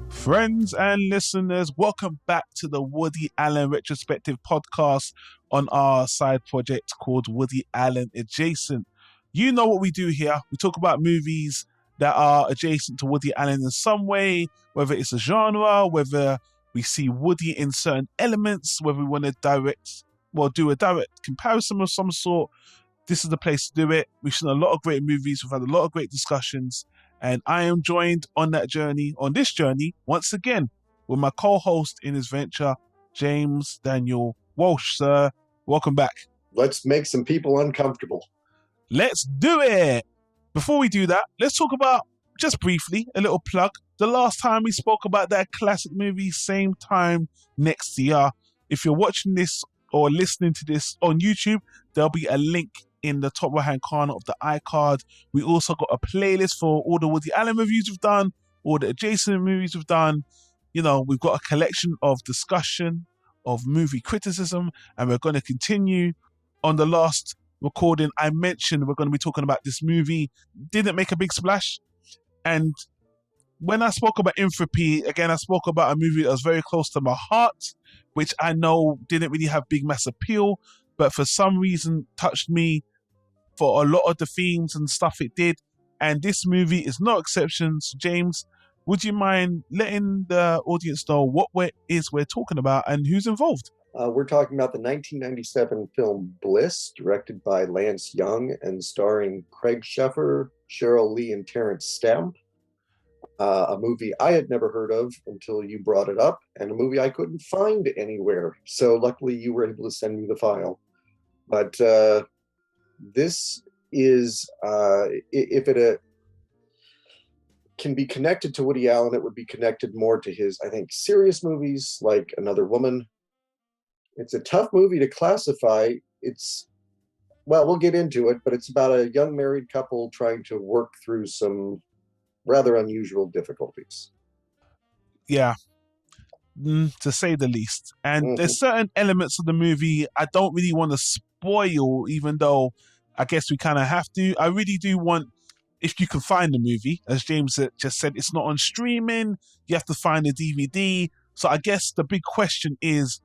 Friends and listeners, welcome back to the Woody Allen Retrospective podcast on our side project called Woody Allen Adjacent. You know what we do here. We talk about movies that are adjacent to Woody Allen in some way, whether it's a genre, whether we see Woody in certain elements, whether we want to do a direct comparison of some sort. This is the place to do it. We've seen a lot of great movies. We've had a lot of great discussions. And I am joined on this journey, once again, with my co-host in this venture, James Daniel Walsh. Sir, welcome back. Let's make some people uncomfortable. Let's do it. Before we do that, let's talk about, just briefly, a little plug. The last time we spoke about that classic movie, same time next year. If you're watching this or listening to this on YouTube, there'll be a link in the top right-hand corner of the iCard. We also got a playlist for all the Woody Allen reviews we've done, all the adjacent movies we've done. You know, we've got a collection of discussion, of movie criticism, and we're going to continue. On the last recording, I mentioned we're going to be talking about this movie. Didn't make a big splash. And when I spoke about Entropy, again, I spoke about a movie that was very close to my heart, which I know didn't really have big mass appeal, but for some reason touched me for a lot of the themes and stuff it did. And this movie is no exception. So James, would you mind letting the audience know what we're talking about and who's involved? We're talking about the 1997 film BLISS, directed by Lance Young and starring Craig Sheffer, Sheryl Lee, and Terence Stamp. A movie I had never heard of until you brought it up, and a movie I couldn't find anywhere. So luckily you were able to send me the file. But this is, if it can be connected to Woody Allen, it would be connected more to his, I think, serious movies like Another Woman. It's a tough movie to classify. We'll get into it, but it's about a young married couple trying to work through some rather unusual difficulties. Yeah, to say the least. And there's certain elements of the movie I don't really want to spoil, even though I guess we kind of have to. I really do want, if you can find the movie, as James just said, it's not on streaming. You have to find the DVD. So I guess the big question is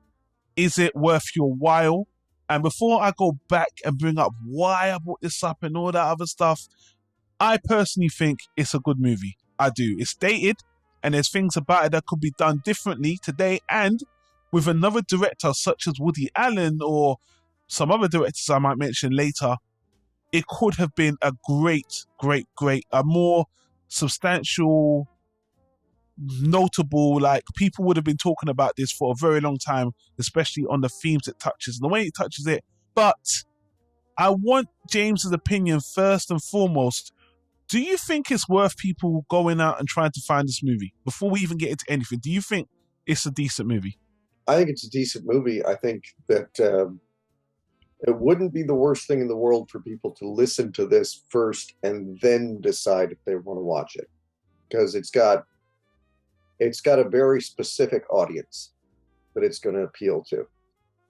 it worth your while? And before I go back and bring up why I brought this up and all that other stuff, I personally think it's a good movie. I do. It's dated, and there's things about it that could be done differently today. And with another director such as Woody Allen or some other directors I might mention later, it could have been a great, a more substantial, notable, like people would have been talking about this for a very long time, especially on the themes it touches and the way it touches it. But I want James's opinion first and foremost. Do you think it's worth people going out and trying to find this movie? Before we even get into anything, do you think it's a decent movie? I think it's a decent movie. I think that it wouldn't be the worst thing in the world for people to listen to this first and then decide if they want to watch it, because it's got a very specific audience that it's going to appeal to,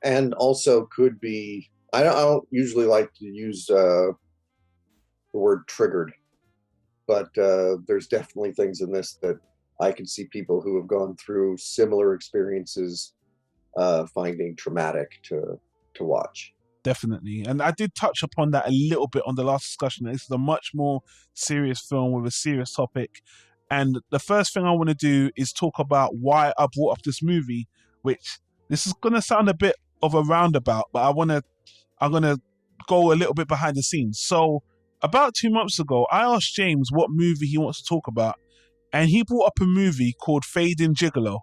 and also could be. I don't usually like to use the word triggered, but there's definitely things in this that I can see people who have gone through similar experiences finding traumatic to watch. Definitely. And I did touch upon that a little bit on the last discussion. This is a much more serious film with a serious topic. And the first thing I want to do is talk about why I brought up this movie, which this is going to sound a bit of a roundabout, but I'm going to go a little bit behind the scenes. So about 2 months ago, I asked James what movie he wants to talk about, and he brought up a movie called Fading Gigolo.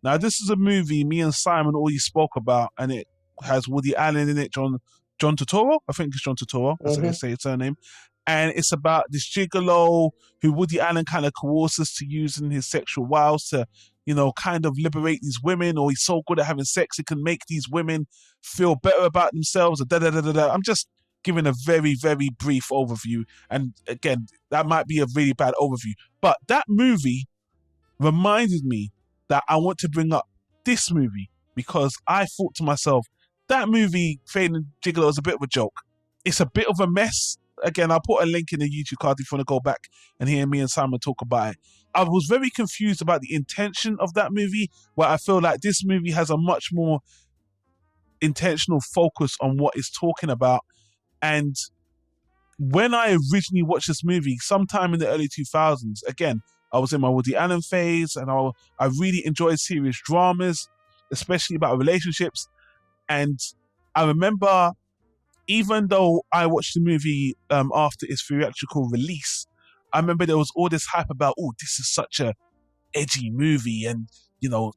Now, this is a movie me and Simon already spoke about, and it has Woody Allen in it, John Turturro. I think it's John Turturro, as I say his surname. And it's about this gigolo who Woody Allen kind of coerces to using his sexual wiles to, kind of liberate these women, or he's so good at having sex, he can make these women feel better about themselves. I'm just giving a very, very brief overview. And again, that might be a really bad overview. But that movie reminded me that I want to bring up this movie, because I thought to myself, that movie, Fading Gigolo, is a bit of a joke. It's a bit of a mess. again, I'll put a link in the YouTube card if you want to go back and hear me and Simon talk about it. I was very confused about the intention of that movie, where I feel like this movie has a much more intentional focus on what it's talking about. And when I originally watched this movie, sometime in the early 2000s, again, I was in my Woody Allen phase, and I really enjoyed serious dramas, especially about relationships. And I remember, even though I watched the movie after its theatrical release, I remember there was all this hype about, oh, this is such a edgy movie, and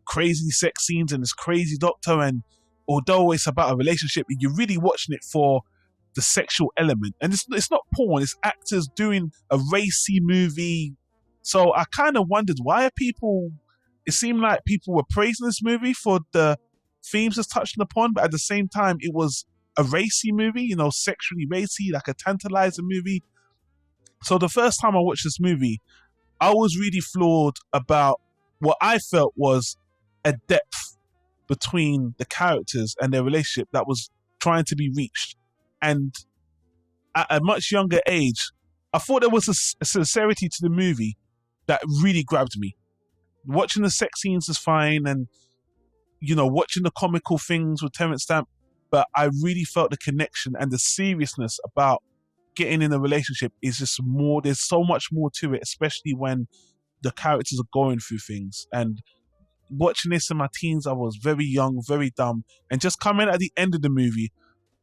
crazy sex scenes and this crazy doctor, and although it's about a relationship, you're really watching it for the sexual element, and it's not porn, it's actors doing a racy movie. So I kind of wondered, why are people, it seemed like people were praising this movie for the themes it's touching upon, but at the same time it was a racy movie, sexually racy, like a tantalizing movie. So the first time I watched this movie, I was really floored about what I felt was a depth between the characters and their relationship that was trying to be reached. And at a much younger age, I thought there was a sincerity to the movie that really grabbed me. Watching the sex scenes is fine, and watching the comical things with Terence Stamp, but I really felt the connection and the seriousness about getting in a relationship is just more. There's so much more to it, especially when the characters are going through things. And watching this in my teens, I was very young, very dumb, and just coming at the end of the movie,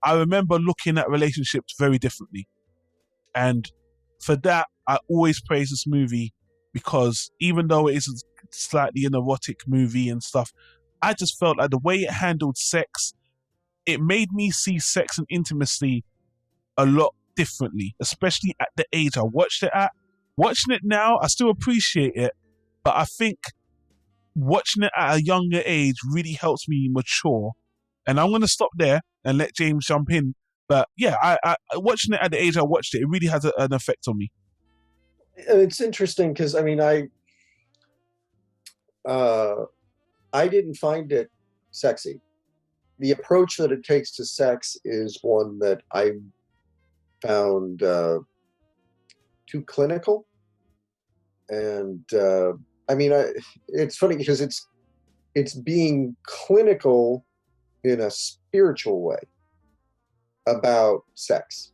I remember looking at relationships very differently. And for that, I always praise this movie, because even though it is slightly an erotic movie and stuff, I just felt like the way it handled sex, it made me see sex and intimacy a lot differently, especially at the age I watched it at. Watching it now, I still appreciate it, but I think watching it at a younger age really helps me mature. And I'm going to stop there and let James jump in. But yeah, I watching it at the age I watched it, it really has an effect on me. It's interesting because I didn't find it sexy. The approach that it takes to sex is one that I found too clinical. And it's funny because it's being clinical in a spiritual way about sex.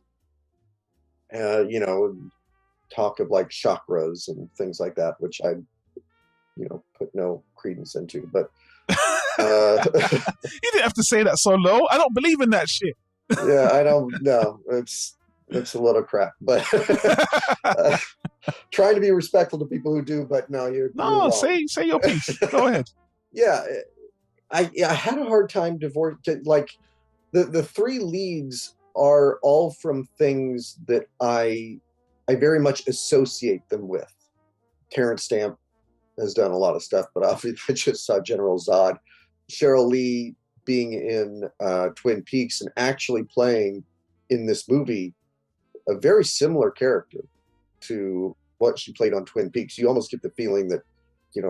Talk of like chakras and things like that, which I, put no credence into. But you didn't have to say that so low. I don't believe in that shit. Yeah, I don't know. It's a little crap, but trying to be respectful to people who do. But no, you're wrong. Say your piece. Go ahead. Yeah, I had a hard time like the three leads are all from things that I very much associate them with. Terence Stamp has done a lot of stuff, but obviously I just saw General Zod. Sheryl Lee being in Twin Peaks and actually playing in this movie a very similar character to what she played on Twin Peaks. You almost get the feeling that,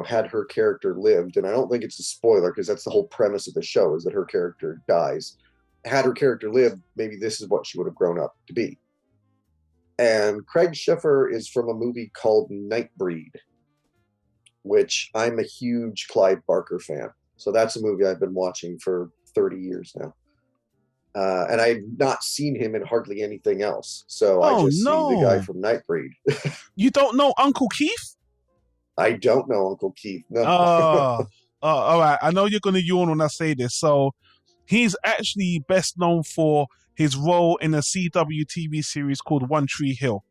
had her character lived, and I don't think it's a spoiler because that's the whole premise of the show, is that her character dies. Had her character lived, maybe this is what she would have grown up to be. And Craig Sheffer is from a movie called Nightbreed, which I'm a huge Clive Barker fan. So that's a movie I've been watching for 30 years now. And I've not seen him in hardly anything else. So I just see the guy from Nightbreed. You don't know Uncle Keith? I don't know Uncle Keith. No. All right. I know you're going to yawn when I say this. So he's actually best known for his role in a CW TV series called One Tree Hill,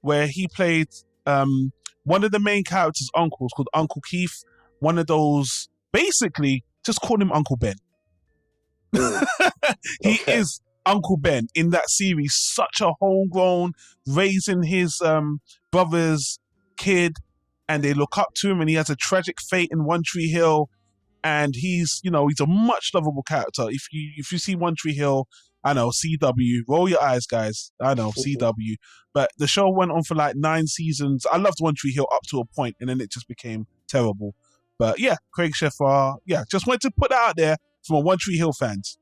where he played one of the main characters' uncles called Uncle Keith. One of those, basically, just call him Uncle Ben. He is Uncle Ben in that series. Such a homegrown, raising his brother's kid, and they look up to him, and he has a tragic fate in One Tree Hill. And he's a much lovable character. If you see One Tree Hill, I know, CW, roll your eyes, guys. I know, CW. But the show went on for like 9 seasons. I loved One Tree Hill up to a point, and then it just became terrible. But yeah, Craig Sheffer, just wanted to put that out there for my One Tree Hill fans.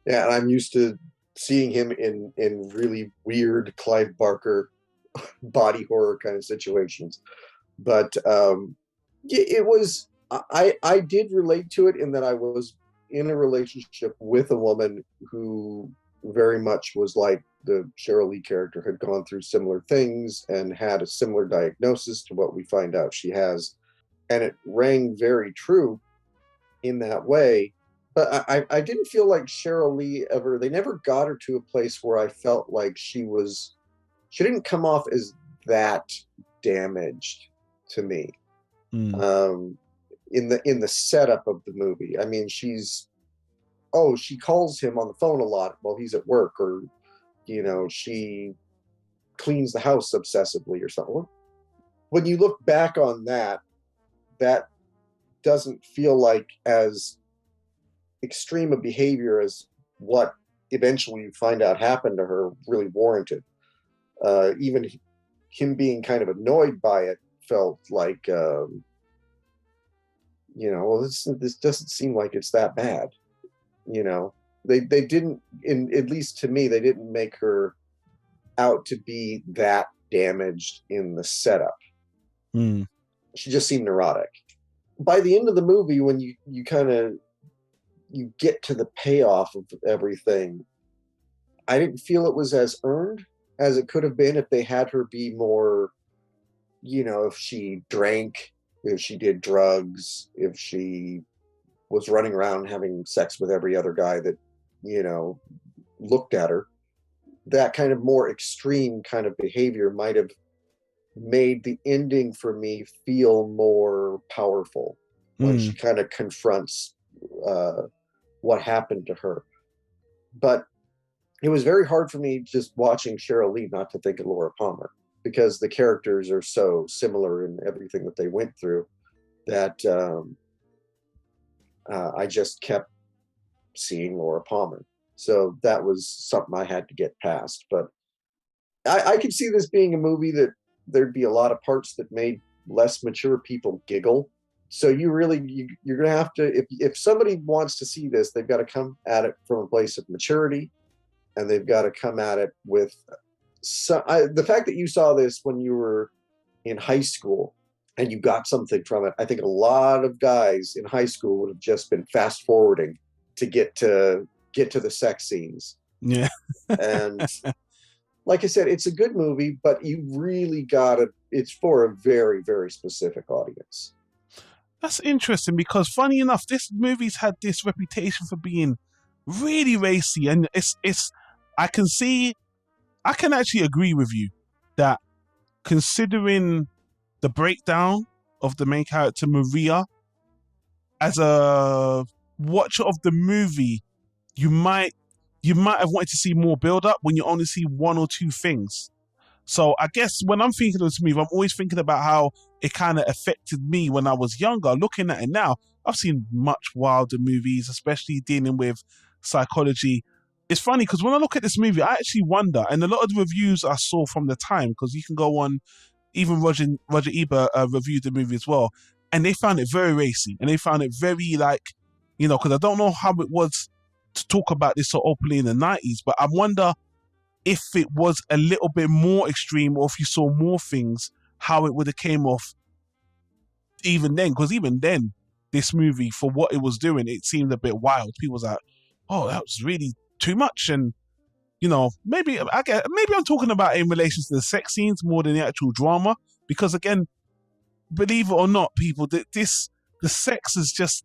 Yeah, and I'm used to seeing him in really weird Clive Barker body horror kind of situations. But it was, I did relate to it in that I was in a relationship with a woman who very much was like the Sheryl Lee character, had gone through similar things and had a similar diagnosis to what we find out she has. And it rang very true in that way. But I didn't feel like Sheryl Lee ever, they never got her to a place where I felt like she didn't come off as that damaged to me. In the setup of the movie. I mean, she calls him on the phone a lot while he's at work, or she cleans the house obsessively or something. When you look back on that doesn't feel like as extreme a behavior as what eventually you find out happened to her really warranted. Even him being kind of annoyed by it felt like, well, this doesn't seem like it's that bad. They didn't, at least to me, they didn't make her out to be that damaged in the setup. She just seemed neurotic. By the end of the movie, when you kind of get to the payoff of everything, I didn't feel it was as earned as it could have been if they had her be more, if she drank, if she did drugs, if she was running around having sex with every other guy that, looked at her. That kind of more extreme kind of behavior might have made the ending for me feel more powerful when she kind of confronts what happened to her. But it was very hard for me just watching Sheryl Lee not to think of Laura Palmer, because the characters are so similar in everything that they went through that I just kept seeing Laura Palmer. So that was something I had to get past. But I could see this being a movie that there'd be a lot of parts that made less mature people giggle. So you're going to have to, if somebody wants to see this, they've got to come at it from a place of maturity, and they've got to come at it with the fact that you saw this when you were in high school and you got something from it. I think a lot of guys in high school would have just been fast forwarding to get to the sex scenes. Yeah. And like I said, it's a good movie, but you really it's for a very, very specific audience. That's interesting, because funny enough, this movie's had this reputation for being really racy, and I can actually agree with you that, considering the breakdown of the main character Maria, as a watcher of the movie, you might have wanted to see more build up when you only see one or two things. So I guess when I'm thinking of this movie, I'm always thinking about how it kind of affected me when I was younger. Looking at it now, I've seen much wilder movies, especially dealing with psychology. It's funny because when I look at this movie, I actually wonder, and a lot of the reviews I saw from the time, because you can go on, even Roger Ebert reviewed the movie as well, and they found it very racy, and they found it very because I don't know how it was to talk about this so openly in the 90s, but I wonder if it was a little bit more extreme, or if you saw more things, how it would have came off even then. Because even then, this movie, for what it was doing, it seemed a bit wild. People was like, oh, that was really too much. And, maybe I'm talking about it in relation to the sex scenes more than the actual drama. Because again, believe it or not, people, the sex is just,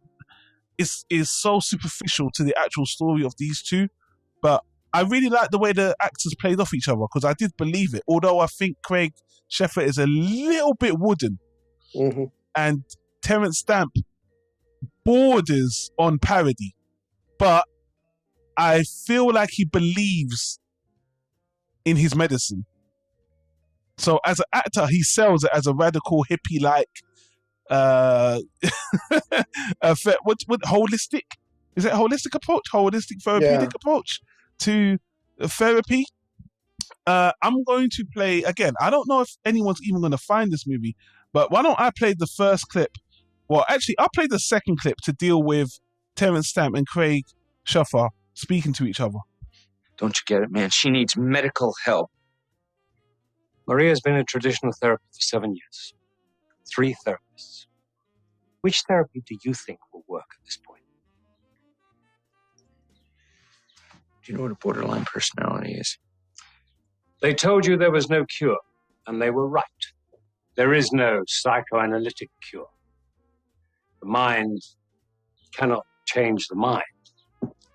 is so superficial to the actual story of these two. But I really like the way the actors played off each other, because I did believe it. Although I think Craig Sheffer is a little bit wooden, and Terence Stamp borders on parody, but I feel like he believes in his medicine. So as an actor, he sells it as a radical hippie-like, what holistic? Is it a holistic approach? Holistic therapeutic approach to therapy. I'm going to play again. I don't know if anyone's even going to find this movie, but why don't I play the first clip? Well, actually, I'll play the second clip to deal with Terence Stamp and Craig Sheffer speaking to each other. Don't you get it, man? She needs medical help. Maria's been in traditional therapy for 7 years. 3 therapists. Which therapy do you think will work at this point? Do you know what a borderline personality is? They told you there was no cure, and they were right. There is no psychoanalytic cure. The mind cannot change the mind.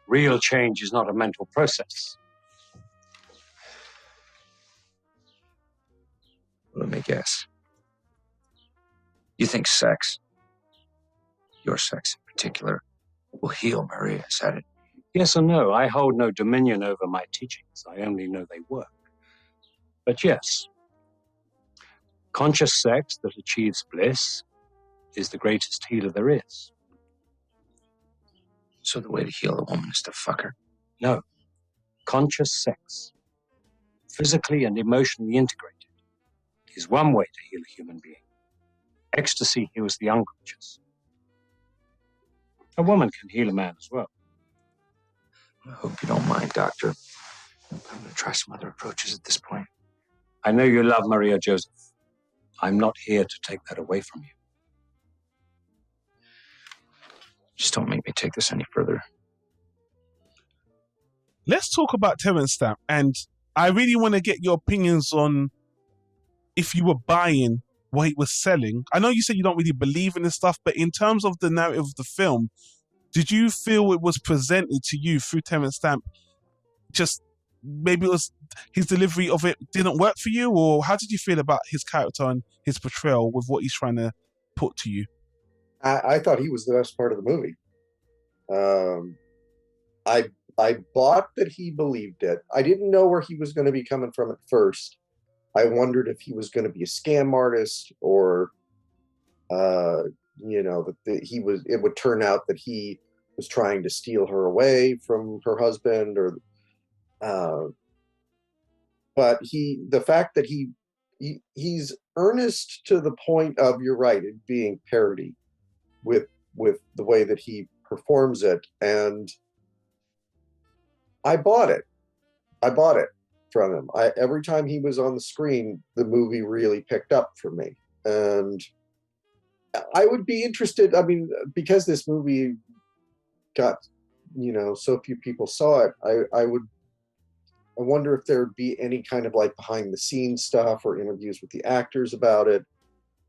Real change is not a mental process. Let me guess. You think sex, your sex in particular, will heal Maria, is that it? Yes or no, I hold no dominion over my teachings. I only know they work. But yes, conscious sex that achieves bliss is the greatest healer there is. So the way to heal a woman is to fuck her? No. Conscious sex, physically and emotionally integrated, is one way to heal a human being. Ecstasy heals the unconscious. A woman can heal a man as well. I hope you don't mind, Doctor. I'm going to try some other approaches at this point. I know you love Maria Joseph. I'm not here to take that away from you. Just don't make me take this any further. Let's talk about Terence Stamp, and I really want to get your opinions on if you were buying what he was selling. I know you said you don't really believe in this stuff, but in terms of the narrative of the film, did you feel it was presented to you through Terence Stamp? Just maybe it was his delivery of it didn't work for you, or how did you feel about his character and his portrayal with what he's trying to put to you? I thought he was the best part of the movie. I bought that he believed it. I didn't know where he was going to be coming from at first. I wondered if he was going to be a scam artist, or that he was. It would turn out that he was trying to steal her away from her husband, or. But the fact that he's earnest to the point of, you're right, it being parody with the way that he performs it, and I bought it from him. Every time he was on the screen, the movie really picked up for me, and I would be interested. I mean, because this movie got, so few people saw it, I wonder if there'd be any kind of like behind the scenes stuff or interviews with the actors about it.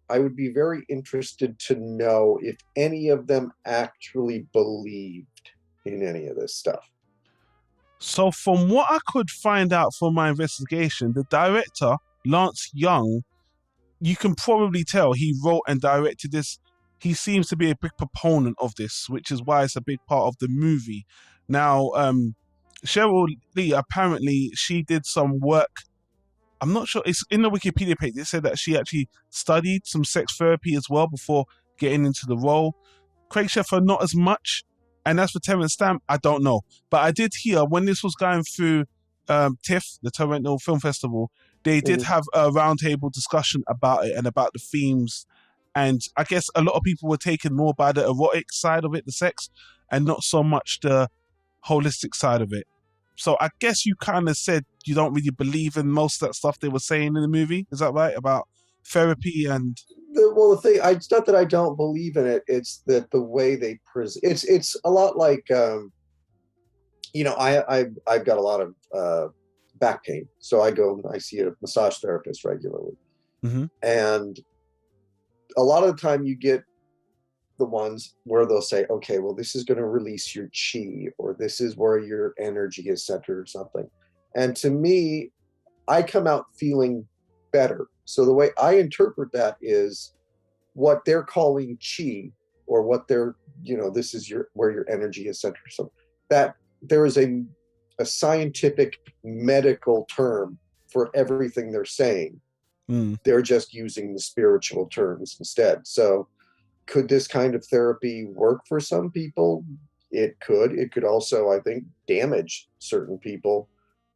I would be very interested to know if any of them actually believed in any of this stuff. So from what I could find out from my investigation, the director, Lance Young, you can probably tell he wrote and directed this. He seems to be a big proponent of this, which is why it's a big part of the movie. Now, Sheryl Lee, apparently she did some work. I'm not sure, it's in the Wikipedia page. They said that she actually studied some sex therapy as well before getting into the role. Craig Sheffer, not as much. And as for Terence Stamp, I don't know. But I did hear when this was going through TIFF, the Toronto Film Festival, they did have a roundtable discussion about it and about the themes. And I guess a lot of people were taken more by the erotic side of it, the sex, and not so much the holistic side of it. So I guess you kind of said you don't really believe in most of that stuff they were saying in the movie. Is that right? About therapy and... The thing, it's not that I don't believe in it. It's that the way they present, it's a lot like, I've got a lot of back pain, so I go and I see a massage therapist regularly, and a lot of the time you get the ones where they'll say, okay, well, this is going to release your chi, or this is where your energy is centered, or something. And to me, I come out feeling better. So the way I interpret that is what they're calling chi, or what they're, this is where your energy is centered. So that there is a scientific medical term for everything they're saying. They're just using the spiritual terms instead. So could this kind of therapy work for some people? It could. It could also, I think, damage certain people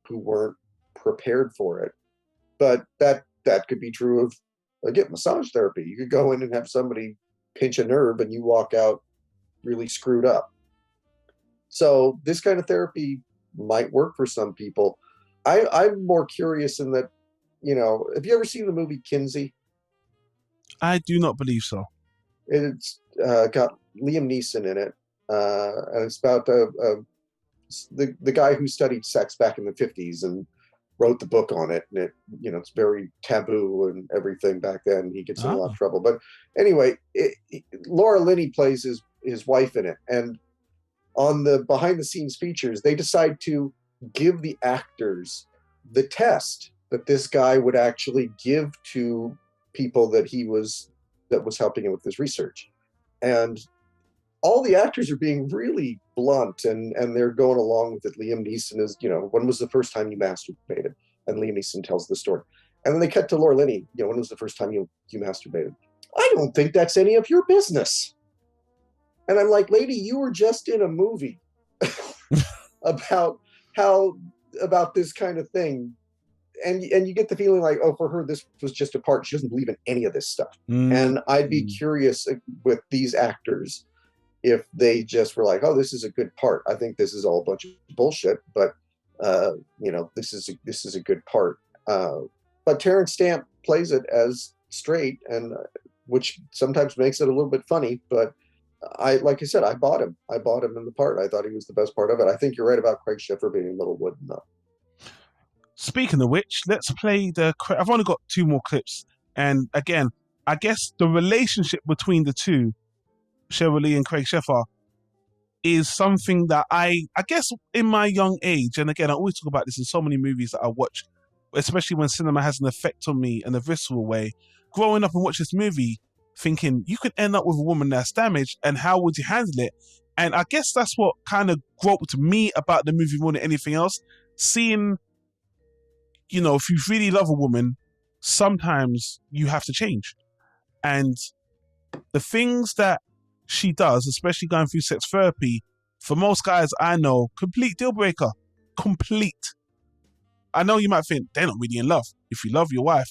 who weren't prepared for it. But that could be true of, again, massage therapy. You could go in and have somebody pinch a nerve and you walk out really screwed up. So this kind of therapy might work for some people. I'm more curious in that, have you ever seen the movie Kinsey? I do not believe so. It's got Liam Neeson in it, and it's about the guy who studied sex back in the 50s and wrote the book on it. And it's very taboo and everything back then. He gets in a lot of trouble. But anyway, Laura Linney plays his wife in it. And on the behind the scenes features, they decide to give the actors the test that this guy would actually give to people that was helping him with his research. And all the actors are being really blunt and they're going along with it. Liam Neeson is, when was the first time you masturbated? And Liam Neeson tells the story. And then they cut to Laura Linney, when was the first time you masturbated? I don't think that's any of your business. And I'm like, lady, you were just in a movie about this kind of thing. And you get the feeling like, oh, for her, this was just a part. She doesn't believe in any of this stuff. And I'd be curious with these actors if they just were like, oh, this is a good part. I think this is all a bunch of bullshit, but this is a good part. But Terence Stamp plays it as straight, and which sometimes makes it a little bit funny. But like I said, I bought him in the part. I thought he was the best part of it. I think you're right about Craig Sheffer being a little wooden though. Speaking of which, let's play I've only got 2 more clips. And again, I guess the relationship between the two, Sheryl Lee and Craig Sheffer, is something that I guess in my young age, and again, I always talk about this in so many movies that I watch, especially when cinema has an effect on me in a visceral way. Growing up and watch this movie, thinking you could end up with a woman that's damaged, and how would you handle it? And I guess that's what kind of groped me about the movie more than anything else. Seeing, if you really love a woman, sometimes you have to change. And the things that she does, especially going through sex therapy, for most guys I know, complete deal breaker. Complete. I know you might think they're not really in love. If you love your wife,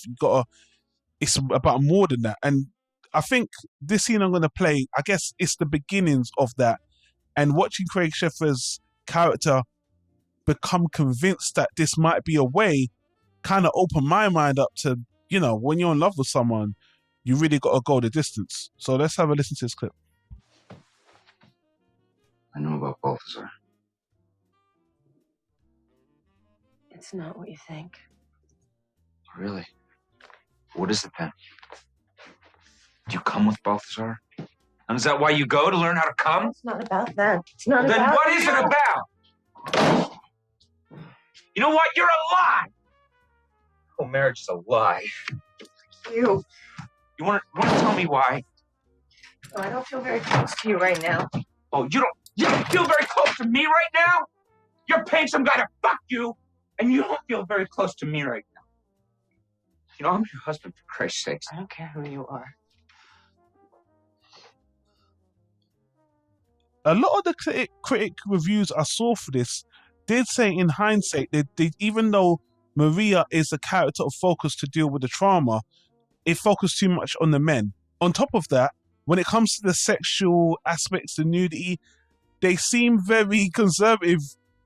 it's about more than that. And I think this scene I'm going to play, I guess it's the beginnings of that. And watching Craig Sheffer's character become convinced that this might be a way kind of opened my mind up to, when you're in love with someone, you really got to go the distance. So let's have a listen to this clip. I know about Balthazar. It's not what you think. Really? What is it then? Do you come with Balthazar? And is that why you go, to learn how to come? It's not about that. It's not Then about what is it about? You know what? You're a lie! Oh, marriage is a lie. you. You want to tell me why? Oh, I don't feel very close to you right now. Oh, you don't feel very close to me right now? You're paying some guy to fuck you, and you don't feel very close to me right now. I'm your husband, for Christ's sakes. I don't care who you are. A lot of the critic reviews I saw for this did say, in hindsight, they even though Maria is a character of focus to deal with the trauma, it focused too much on the men. On top of that, when it comes to the sexual aspects, the nudity, they seem very conservative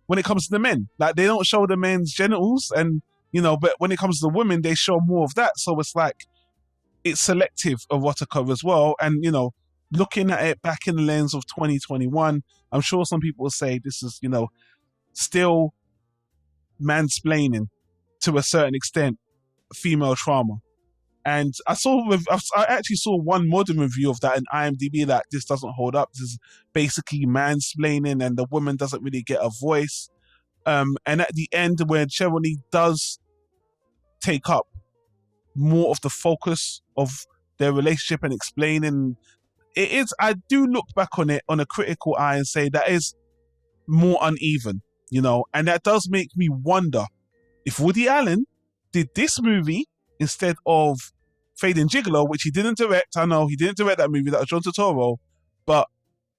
when it comes to the men. Like, they don't show the men's genitals, and but when it comes to the women, they show more of that. So it's like, it's selective erotica as well. And looking at it back in the lens of 2021, I'm sure some people will say this is still mansplaining to a certain extent, female trauma. And I actually saw one modern review of that in IMDb, that this doesn't hold up. This is basically mansplaining, and the woman doesn't really get a voice. And at the end, when Sheryl Lee does take up more of the focus of their relationship and explaining, I do look back on it on a critical eye and say that is more uneven, and that does make me wonder if Woody Allen did this movie instead of Fading Gigolo, which he didn't direct. I know he didn't direct that movie, that was John Turturro, but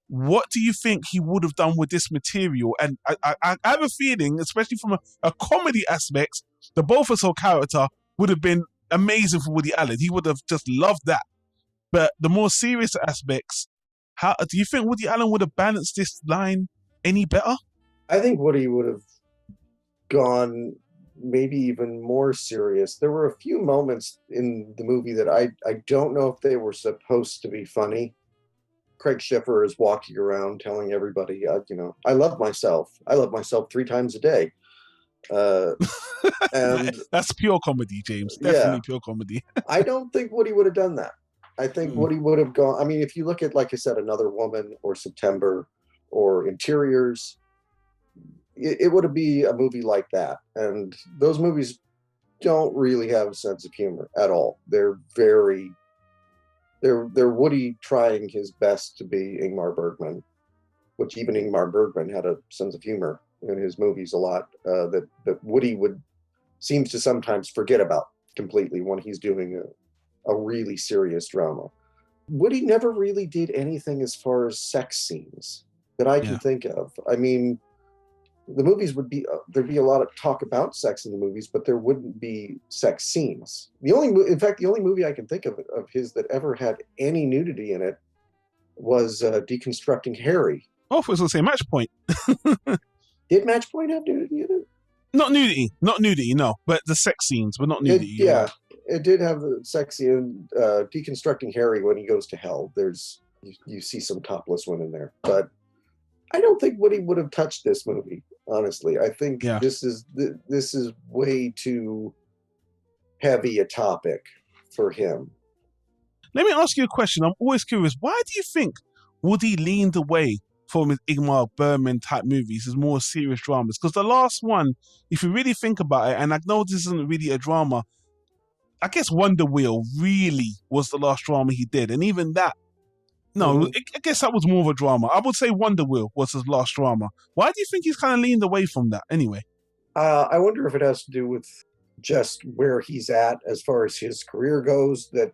what do you think he would have done with this material? And I have a feeling, especially from a comedy aspect, the Balthazar character would have been amazing for Woody Allen. He would have just loved that. But the more serious aspects, how do you think Woody Allen would have balanced this line any better? I think Woody would have gone maybe even more serious. There were a few moments in the movie that I don't know if they were supposed to be funny. Craig Sheffer is walking around telling everybody, I love myself. I love myself 3 times a day. And that's pure comedy, James. yeah, Definitely pure comedy. I don't think Woody would have done that. I think Woody would have gone. I mean, if you look at, like I said, Another Woman or September or Interiors, it would be a movie like that. And those movies don't really have a sense of humor at all. They're Woody trying his best to be Ingmar Bergman, which even Ingmar Bergman had a sense of humor in his movies a lot, that Woody seems to sometimes forget about completely when he's doing a really serious drama. Woody never really did anything as far as sex scenes that I can think of. I mean, the movies would be there'd be a lot of talk about sex in the movies, but there wouldn't be sex scenes. The only movie I can think of his that ever had any nudity in it was Deconstructing Harry. Oh, I was going to say Match Point. Did Match Point have nudity in it? Not nudity, no, but the sex scenes, but not nudity. It did have the sexy and Deconstructing Harry. When he goes to hell, you see some topless women there, but I don't think Woody would have touched this movie. Honestly, I think this is way too heavy a topic for him. Let me ask you a question. I'm always curious. Why do you think Woody leaned away from his Ingmar Bergman type movies, his more serious dramas? Because the last one, if you really think about it, and I know this isn't really a drama, I guess Wonder Wheel really was the last drama he did. And even that, I guess that was more of a drama. I would say Wonder Wheel was his last drama. Why do you think he's kind of leaned away from that anyway? I wonder if it has to do with just where he's at as far as his career goes, that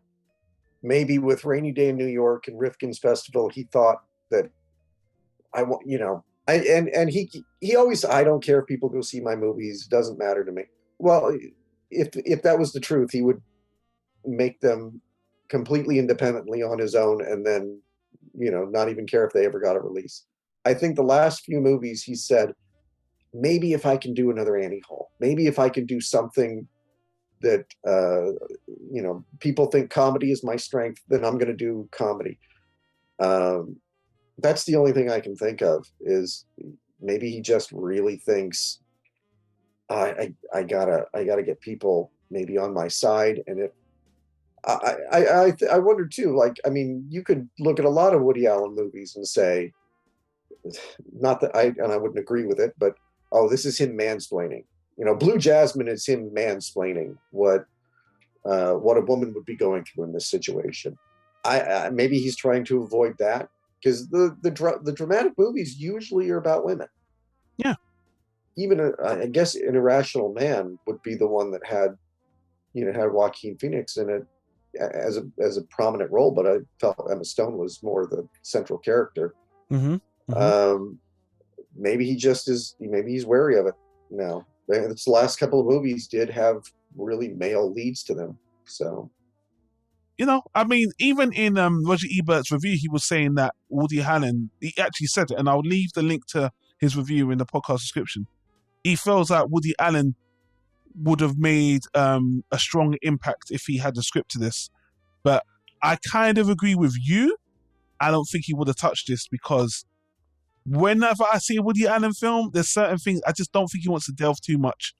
maybe with Rainy Day in New York and Rifkin's Festival, he thought that he always, I don't care if people go see my movies, it doesn't matter to me. Well, if that was the truth, he would make them completely independently on his own and then, not even care if they ever got a release. I think the last few movies he said, maybe if I can do another Annie Hall, maybe if I can do something that, people think comedy is my strength, then I'm going to do comedy. That's the only thing I can think of, is maybe he just really thinks, I gotta get people maybe on my side. And if I wonder too, like, I mean, you could look at a lot of Woody Allen movies and say, not that I wouldn't agree with it, but, oh, this is him mansplaining. Blue Jasmine is him mansplaining what a woman would be going through in this situation. Maybe he's trying to avoid that, because the dramatic movies usually are about women. Yeah. Even I guess An Irrational Man would be the one that had Joaquin Phoenix in it as a prominent role, but I felt Emma Stone was more the central character. Maybe he just is. Maybe he's wary of it now. The last couple of movies did have really male leads to them, so. I mean, even in Roger Ebert's review, he was saying that Woody Allen, he actually said it, and I'll leave the link to his review in the podcast description. He feels that Woody Allen would have made a strong impact if he had the script to this. But I kind of agree with you. I don't think he would have touched this, because whenever I see a Woody Allen film, there's certain things I just don't think he wants to delve too much.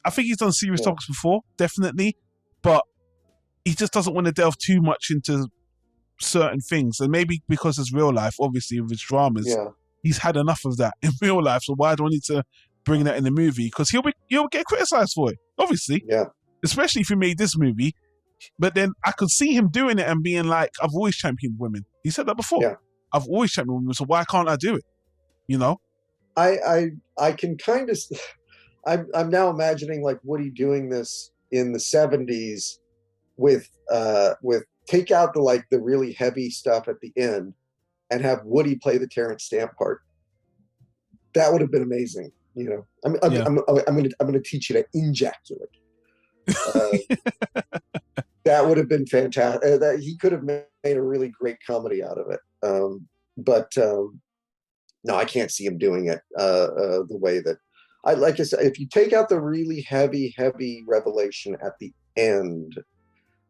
I think he's done serious topics before, definitely, but he just doesn't want to delve too much into certain things. And maybe because it's real life, obviously, with his dramas, he's had enough of that in real life. So why do I need to bring that in the movie? Because he'll get criticized for it, obviously. Yeah. Especially if he made this movie. But then I could see him doing it and being like, I've always championed women. He said that before. Yeah. I've always championed women, so why can't I do it? I can kind of. I'm now imagining like Woody doing this in the 70s with take out the really heavy stuff at the end and have Woody play the Terence Stamp part. That would have been amazing. I'm gonna teach you to ejaculate. That would have been fantastic. That he could have made a really great comedy out of it. But no, I can't see him doing it the way that like I said, if you take out the really heavy revelation at the end,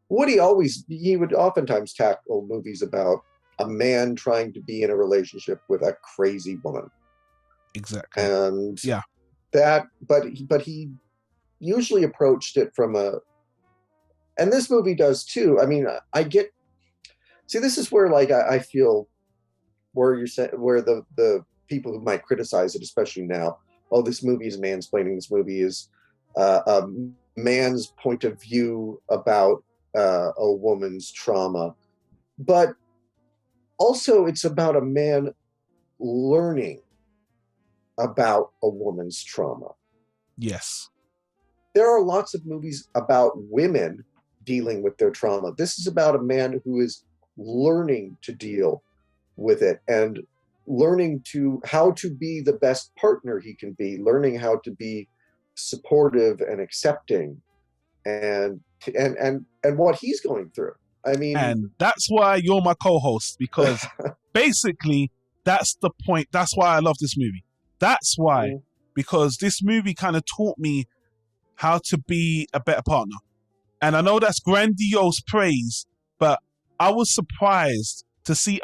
he would oftentimes tackle movies about a man trying to be in a relationship with a crazy woman. Exactly. And yeah, but he usually approached it from and this movie does too. I mean, this is where like I feel where the people who might criticize it, especially now, oh, this movie is mansplaining. This movie is a man's point of view about a woman's trauma. But also it's about a man learning about a woman's trauma. yes. There are lots of movies about women dealing with their trauma. This is about a man who is learning to deal with it and learning how to be the best partner he can be, learning how to be supportive and accepting and what he's going through. I mean, and that's why you're my co-host, because basically that's the point. That's why I love this movie. That's why, because this movie kind of taught me how to be a better partner. And I know that's grandiose praise, but I was surprised to see,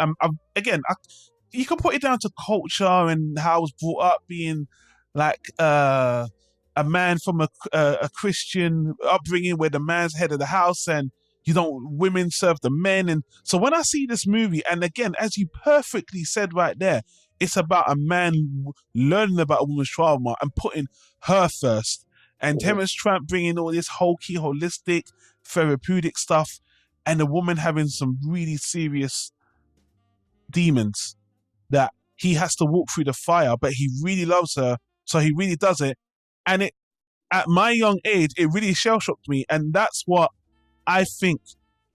you can put it down to culture and how I was brought up, being like a man from a Christian upbringing where the man's head of the house and women serve the men. And so when I see this movie, and again, as you perfectly said right there, it's about a man learning about a woman's trauma and putting her first. And Terence Tramp bringing all this hokey, holistic, therapeutic stuff, and the woman having some really serious demons that he has to walk through the fire, but he really loves her, so he really does it. And at my young age, it really shell-shocked me, and that's what I think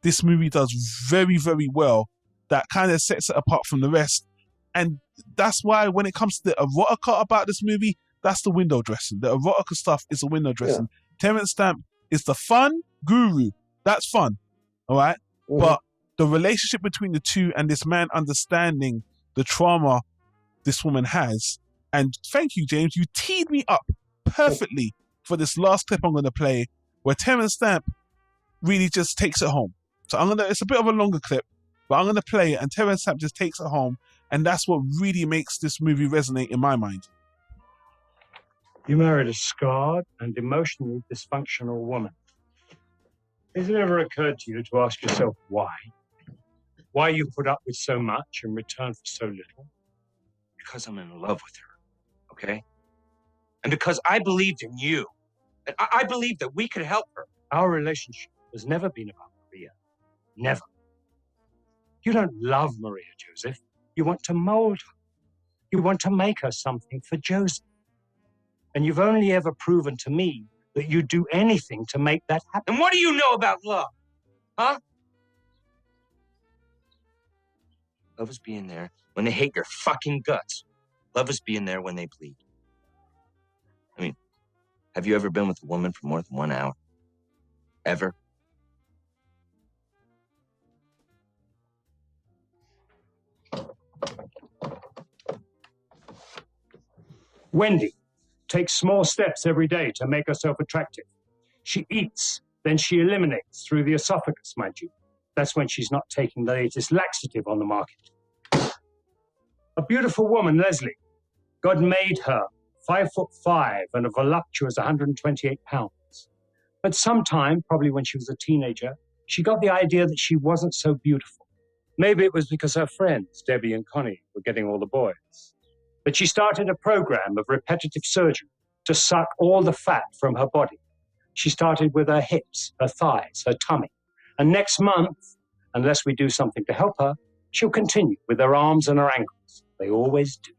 this movie does very, very well, that kind of sets it apart from the rest. And that's why when it comes to the erotica about this movie, that's the window dressing. The erotica stuff is the window dressing. Yeah. Terence Stamp is the fun guru. That's fun, all right? But the relationship between the two and this man understanding the trauma this woman has, and thank you, James, you teed me up perfectly for this last clip I'm going to play, where Terence Stamp really just takes it home. So it's a bit of a longer clip, but I'm going to play it, and Terence Stamp just takes it home, and that's what really makes this movie resonate in my mind. You married a scarred and emotionally dysfunctional woman. Has it ever occurred to you to ask yourself why? Why you put up with so much in return for so little? Because I'm in love with her, okay? And because I believed in you. And I believed that we could help her. Our relationship has never been about Maria. Never. You don't love Maria, Joseph. You want to mold her. You want to make her something for Joseph. And you've only ever proven to me that you'd do anything to make that happen. And what do you know about love? Huh? Love is being there when they hate your fucking guts. Love is being there when they bleed. I mean, have you ever been with a woman for more than 1 hour? Ever? Wendy takes small steps every day to make herself attractive. She eats, then she eliminates through the esophagus, mind you. That's when she's not taking the latest laxative on the market. A beautiful woman, Leslie. God made her 5'5" and a voluptuous 128 pounds. But sometime, probably when she was a teenager, she got the idea that she wasn't so beautiful. Maybe it was because her friends, Debbie and Connie, were getting all the boys. But she started a program of repetitive surgery to suck all the fat from her body. She started with her hips, her thighs, her tummy. And next month, unless we do something to help her, she'll continue with her arms and her ankles. They always do.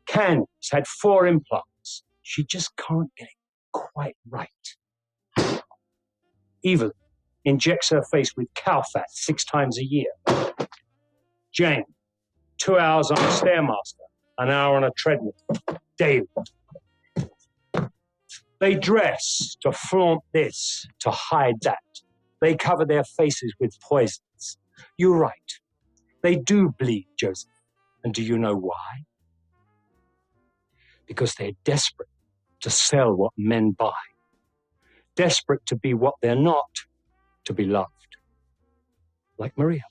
Candice had 4 implants. She just can't get it quite right. Evelyn injects her face with cow fat 6 times a year. Jane, 2 hours on a Stairmaster, an hour on a treadmill, daily. They dress to flaunt this, to hide that. They cover their faces with poisons. You're right. They do bleed, Joseph. And do you know why? because they're desperate to sell what men buy, desperate to be what they're not, to be loved. Like Maria.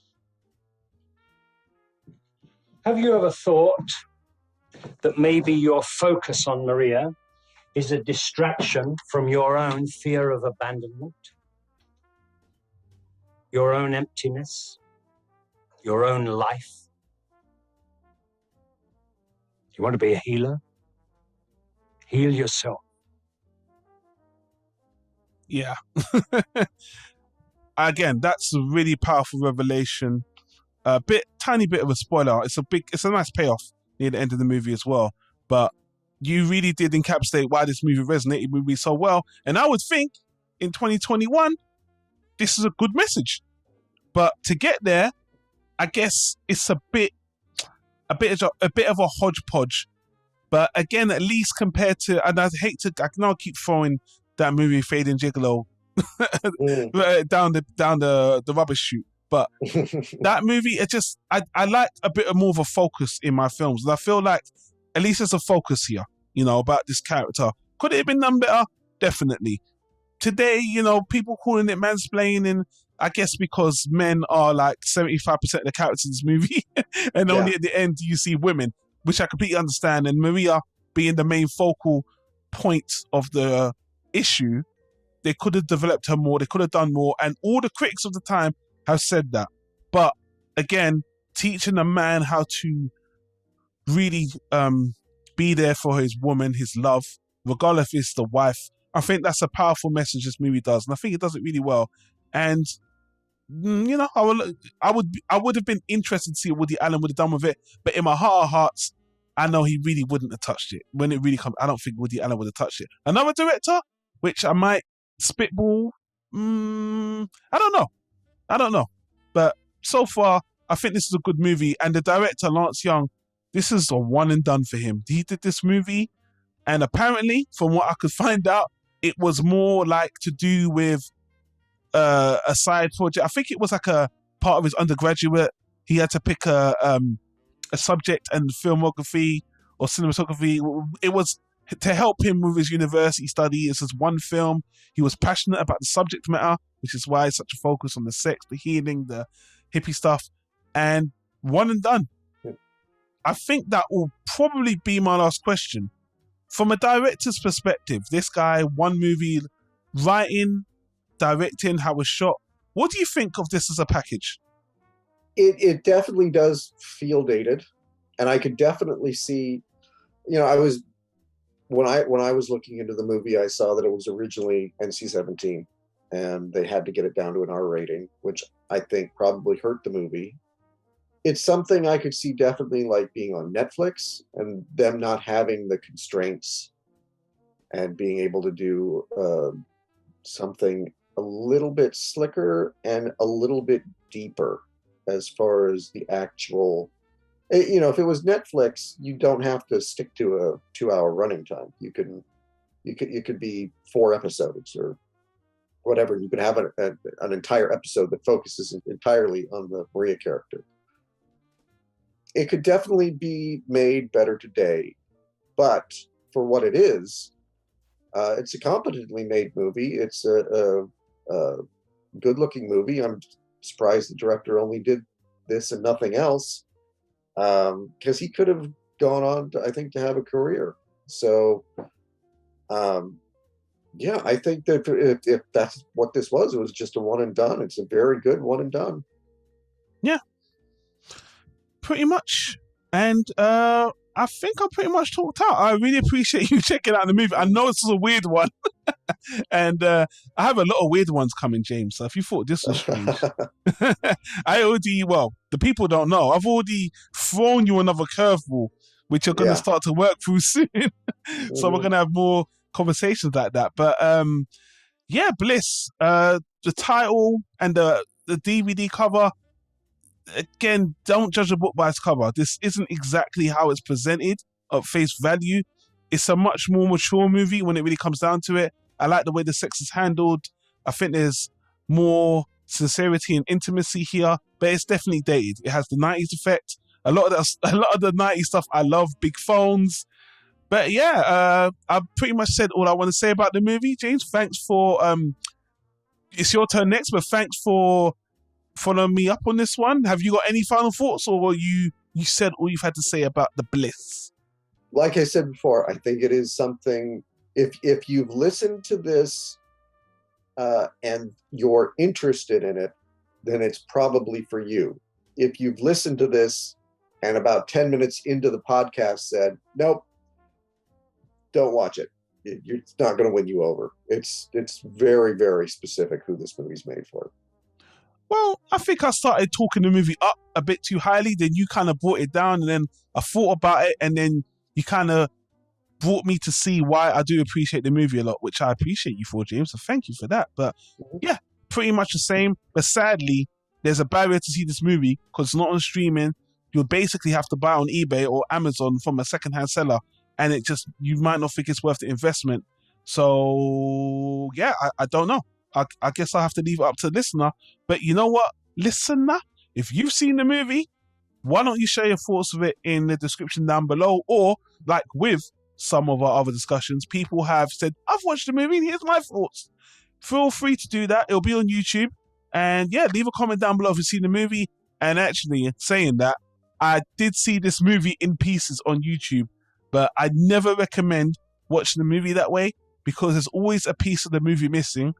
Have you ever thought that maybe your focus on Maria is a distraction from your own fear of abandonment, your own emptiness, your own life? You want to be a healer? Heal yourself. Yeah. Again, that's a really powerful revelation. Tiny bit of a spoiler. It's a nice payoff near the end of the movie as well. But you really did encapsulate why this movie resonated with me so well. And I would think in 2021, this is a good message. But to get there, I guess it's a bit of a hodgepodge. But again, at least compared to, and I can now keep throwing that movie Fading Gigolo down the rubbish chute. But that movie, I like a bit more of a focus in my films. And I feel like at least there's a focus here, about this character. Could it have been done better? Definitely. Today, people calling it mansplaining, I guess because men are like 75% of the characters in this movie. And only at the end do you see women, which I completely understand. And Maria being the main focal point of the issue, they could have developed her more. They could have done more. And all the critics of the time have said that. But again, teaching a man how to really be there for his woman, his love, regardless if it's the wife, I think that's a powerful message this movie does. And I think it does it really well. And I would have been interested to see what Woody Allen would have done with it, but in my heart of hearts, I know he really wouldn't have touched it. When it really comes, I don't think Woody Allen would have touched it. Another director, which I might spitball, I don't know. But so far, I think this is a good movie. And the director, Lance Young, this is a one and done for him. He did this movie, and apparently, from what I could find out, it was more like to do with a side project. I think it was like a part of his undergraduate. He had to pick a subject and filmography or cinematography. It was to help him with his university study. This is one film. He was passionate about the subject matter, which is why it's such a focus on the sex, the healing, the hippie stuff, and one and done. I think that will probably be my last question. From a director's perspective, this guy, one movie, writing, directing, how it was shot. What do you think of this as a package? It definitely does feel dated, and I could definitely see. I was when I was looking into the movie, I saw that it was originally NC-17, and they had to get it down to an R rating, which I think probably hurt the movie. It's something I could see definitely like being on Netflix and them not having the constraints and being able to do something a little bit slicker and a little bit deeper as far as the actual, if it was Netflix, you don't have to stick to a 2-hour running time. You could be 4 episodes or whatever. You could have an entire episode that focuses entirely on the Maria character. It could definitely be made better today, but for what it is, it's a competently made movie. It's a good-looking movie. I'm surprised the director only did this and nothing else, because he could have gone on to have a career. So, I think that if that's what this was, it was just a one and done. It's a very good one and done. Yeah. Pretty much. And I think I pretty much talked out. I really appreciate you checking out the movie. I know this is a weird one. And I have a lot of weird ones coming, James. So if you thought this was strange, the people don't know. I've already thrown you another curveball, which you're going to start to work through soon. So we're going to have more conversations like that. But Bliss, the title and the DVD cover, again, don't judge a book by its cover. This isn't exactly how it's presented at face value. It's a much more mature movie when it really comes down to it. I like the way the sex is handled. I think there's more sincerity and intimacy here, but it's definitely dated. It has the 90s effect. A lot of the 90s stuff I love. Big phones, But yeah, I've pretty much said all I want to say about the movie. James, thanks for it's your turn next, but thanks for following me up on this one. Have you got any final thoughts, or you said all you've had to say about the Bliss? Like I said before, I think it is something. If you've listened to this and you're interested in it, then it's probably for you. If you've listened to this and about 10 minutes into the podcast said, nope, don't watch it. It's not going to win you over. It's very, very specific who this movie's made for. Well, I think I started talking the movie up a bit too highly. Then you kind of brought it down, and then I thought about it, and then you kind of brought me to see why I do appreciate the movie a lot, which I appreciate you for, James. So thank you for that. But yeah, pretty much the same. But sadly, there's a barrier to see this movie because it's not on streaming. You'll basically have to buy on eBay or Amazon from a secondhand seller, and you might not think it's worth the investment. So yeah, I don't know. I guess I have to leave it up to the listener. But you know what, listener? If you've seen the movie, why don't you share your thoughts of it in the description down below? Or, like with some of our other discussions, people have said, I've watched the movie and here's my thoughts. Feel free to do that. It'll be on YouTube. And yeah, leave a comment down below if you've seen the movie. And actually, saying that, I did see this movie in pieces on YouTube, but I never recommend watching the movie that way because there's always a piece of the movie missing.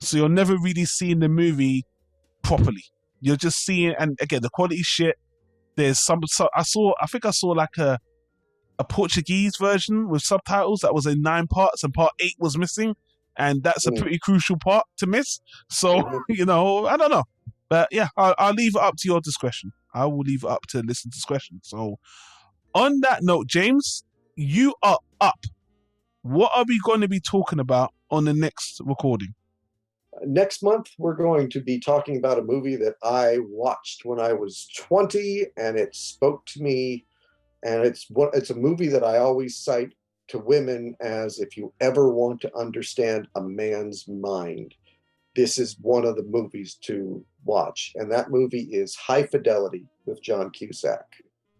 So you're never really seeing the movie properly. You're just seeing, and again, the quality shit. There's I think I saw like a Portuguese version with subtitles that was in 9 parts, and part 8 was missing, and that's a pretty crucial part to miss. So I don't know, but yeah, I'll leave it up to your discretion. I will leave it up to listener discretion. So on that note, James, you are up. What are we going to be talking about on the next recording? Next month, we're going to be talking about a movie that I watched when I was 20, and it spoke to me. And it's a movie that I always cite to women as, if you ever want to understand a man's mind, this is one of the movies to watch. And that movie is High Fidelity with John Cusack.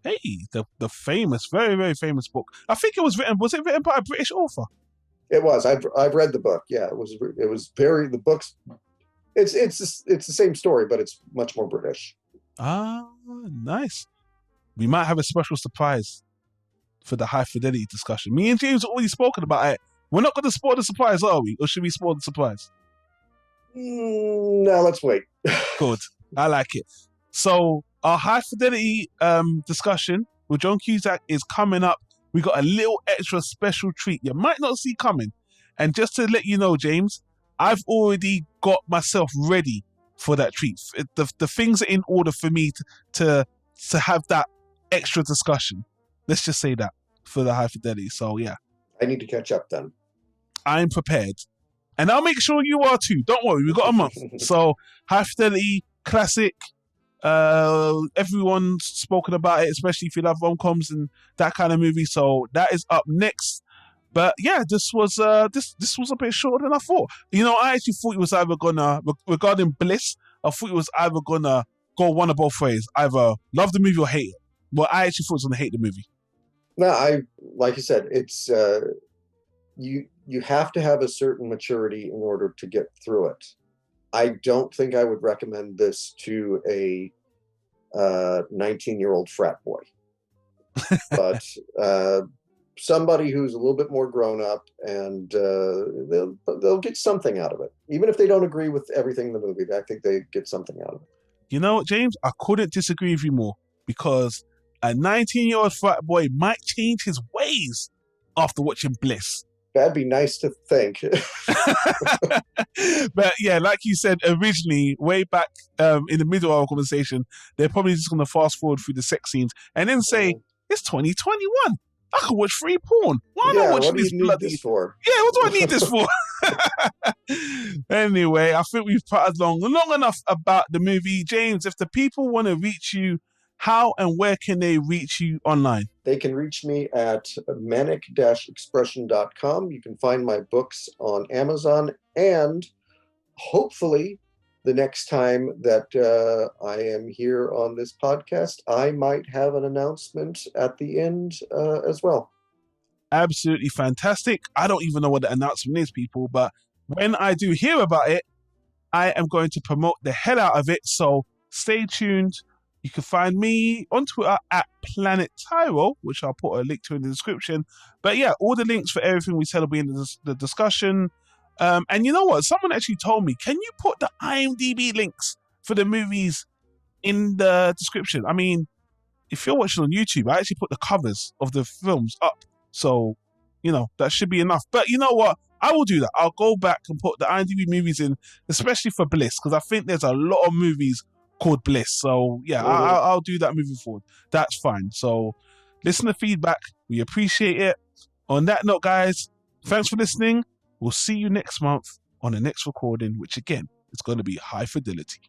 Hey, the famous, very, very famous book. I think it was written by a British author? It was. I've read the book. Yeah, it was very, the books. It's the same story, but it's much more British. Ah, nice. We might have a special surprise for the High Fidelity discussion. Me and James have already spoken about it. We're not going to spoil the surprise, are we? Or should we spoil the surprise? No, let's wait. Good. I like it. So our High Fidelity discussion with John Cusack is coming up. We got a little extra special treat you might not see coming. And just to let you know, James, I've already got myself ready for that treat. The things are in order for me to have that extra discussion. Let's just say that for the High Fidelity. So yeah. I need to catch up then. I'm prepared. And I'll make sure you are too. Don't worry, we've got a month. So High Fidelity, classic. Everyone's spoken about it, especially if you love rom-coms and that kind of movie. So that is up next. But yeah, this was a bit shorter than I thought. I actually thought it was either gonna, regarding Bliss, I thought it was either gonna go one of both ways, either love the movie or hate it. But I actually thought it was gonna hate the movie. No, like you said, it's you have to have a certain maturity in order to get through it. I don't think I would recommend this to a 19-year-old frat boy, but somebody who's a little bit more grown up, and they'll get something out of it, even if they don't agree with everything in the movie. I think they get something out of it. You know what, James? I couldn't disagree with you more, because a 19-year-old frat boy might change his ways after watching Bliss. That'd be nice to think. But yeah, like you said originally, way back in the middle of our conversation, they're probably just going to fast forward through the sex scenes and then say, it's 2021. I can watch free porn. Why am I watching this bloody... This for? Yeah, what do I need this for? Anyway, I think we've put long enough about the movie. James, if the people want to reach you, how and where can they reach you online? They can reach me at manic-expression.com. You can find my books on Amazon, and hopefully the next time that I am here on this podcast, I might have an announcement at the end as well. Absolutely fantastic. I don't even know what the announcement is, people, but when I do hear about it, I am going to promote the hell out of it. So stay tuned. You can find me on Twitter at Planet Tyro, which I'll put a link to in the description. But yeah, all the links for everything we said will be in the discussion. And you know what? Someone actually told me, can you put the IMDb links for the movies in the description? I mean, if you're watching on YouTube, I actually put the covers of the films up. So, that should be enough. But you know what? I will do that. I'll go back and put the IMDb movies in, especially for Bliss, because I think there's a lot of movies called Bliss. So yeah, I'll do that moving forward. That's fine. So listen to feedback. We appreciate it. On that note, guys, thanks for listening. We'll see you next month on the next recording, which again is going to be high fidelity.